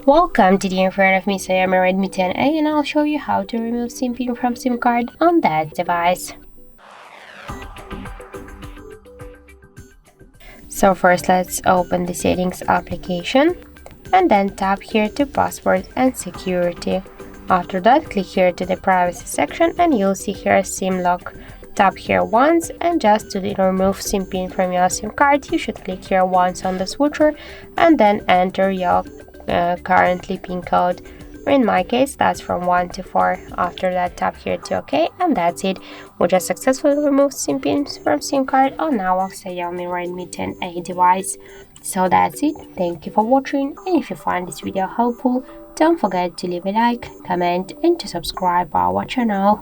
Welcome to the in front of me Xiaomi Redmi 10A, and I'll show you how to remove SIM pin from SIM card on that device. So first let's open the settings application and then tap here to password and security. After that, click here to the privacy section and you'll see here SIM lock. Tap here once, and just to remove SIM pin from your SIM card, you should click here once on the switcher and then enter your currently pin code. In my case, that's from 1 to 4. After that, tap here to OK, and that's it. We just successfully removed SIM pins from SIM card on our Xiaomi Redmi 10A device. So that's it. Thank you for watching, and if you find this video helpful, don't forget to leave a like, comment and to subscribe our channel.